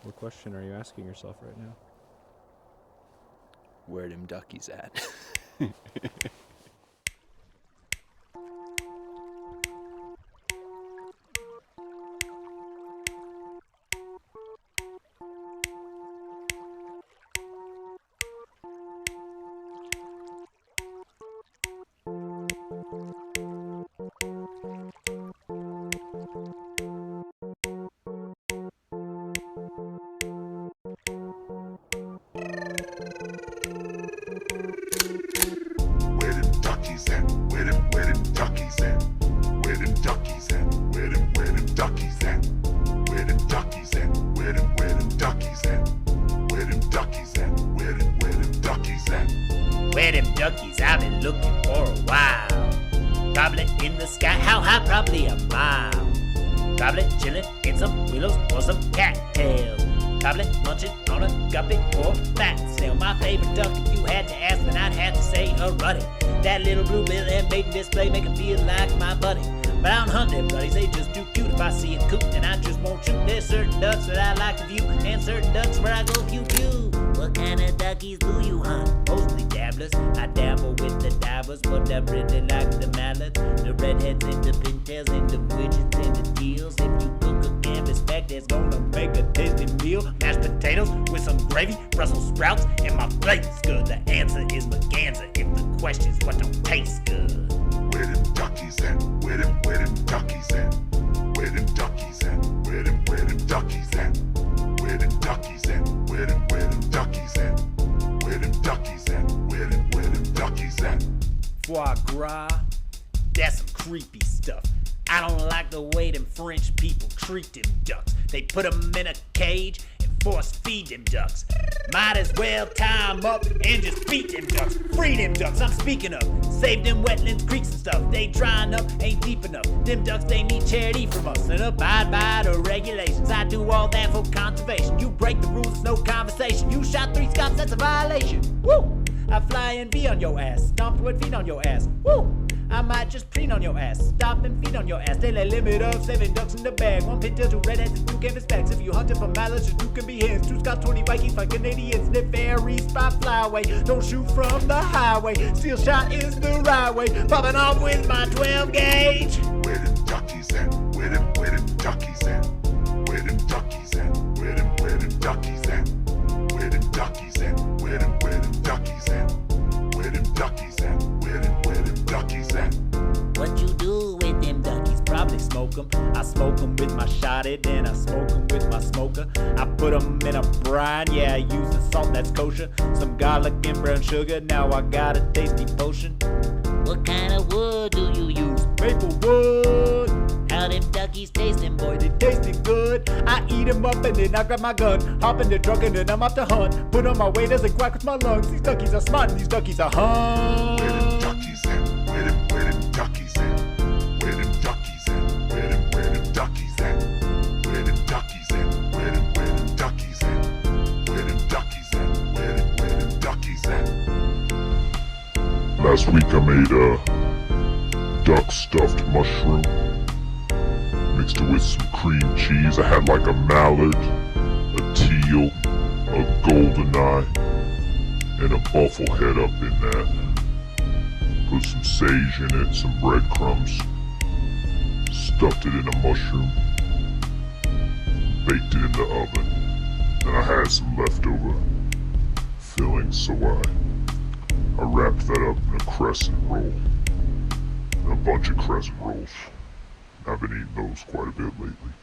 What question are you asking yourself right now? Where them duckies at? Where them duckies at? Where them duckies at? Where them duckies at? Where them duckies at? Where them duckies at? Where them duckies at? Where them duckies at? Where them duckies at? Where them duckies? I've been looking for a while. Probably in the sky, how high? Probably a mile. Probably chilling in some willows or some cattails. Probably munching on a guppy or fat snail. My favorite duck, if you had to ask, then I'd have to say a ruddy. That little blue bill and maiden display make 'em feel like my buddy. But I don't hunt them buddies, they just too cute. If I see a coot, then I just won't shoot. There's certain ducks that I like to view, and certain ducks where I go pew pew. What kind of duckies do you hunt? Mostly dabblers. I dabble with the divers, but I really like the mallards, the redheads and the pintails and the widgeons and the teals. If you cook a canvas back, that's gonna make a tasty meal. Mashed potatoes with some gravy, Brussels sprouts, and my plate's good. The answer is Maganza if the question's what don't taste good. Where them duckies at? Where them duckies at? Where them duckies at? Where them duckies at? Where them duckies at? Where them duckies at? Where them duckies at? Where them duckies at? Foie gras, that's some creepy stuff. I don't like the way them French people treat them ducks. They put them in a cage and force feed them ducks. Might as well tie them up and just beat them ducks. Free them ducks, I'm speaking of. Save them wetlands, creeks and stuff. They drying up, ain't deep enough. Them ducks, they need charity from us and abide by the regulations. I do all that for conservation. You break the rules, it's no conversation. You shot 3 scops, that's a violation. Woo! I fly and be on your ass, stomp with feet on your ass. Woo! I might just preen on your ass, stop and feed on your ass. Daily limit of 7 ducks in the bag, 1 pintail, 2 redheads, and 2 canvas backs. If you hunting for mallards, your 2 can be hens. 2 Scots, 20 Vikings, 5 Canadians. It varies by flyway. Don't shoot from the highway. Steel shot is the right way. Popping off with my 12 gauge. Where them duckies at? Where them duckies at? Where them duckies at? Where them duckies at? Where them duckies at? Where them duckies at? Where them duckies at? Where them duckies at? What you do with them duckies? Probably smoke them. I smoke them with my shotty, then I smoke them with my smoker. I put them in a brine, yeah, I use the salt that's kosher. Some garlic and brown sugar, now I got a tasty potion. What kind of wood do you use? Maple wood. How them duckies tasting, boy, they tasting good. I eat them up and then I grab my gun, hop in the truck and then I'm off to hunt. Put on my waders and quack with my lungs. These duckies are smart and these duckies are hunt. Where them duckies at? Where them duckies at? Where them duckies at? Where them duckies at? Where them duckies at? Where them duckies at? Where them duckies at? Where them duckies at? Last week I made a duck stuffed mushroom, mixed it with some cream cheese. I had like a mallard, a teal, a golden eye, and a buffle head up in that. Put some sage in it, some breadcrumbs, stuffed it in a mushroom, baked it in the oven. Then I had some leftover filling, so I wrapped that up in a crescent roll, and a bunch of crescent rolls. I've been eating those quite a bit lately.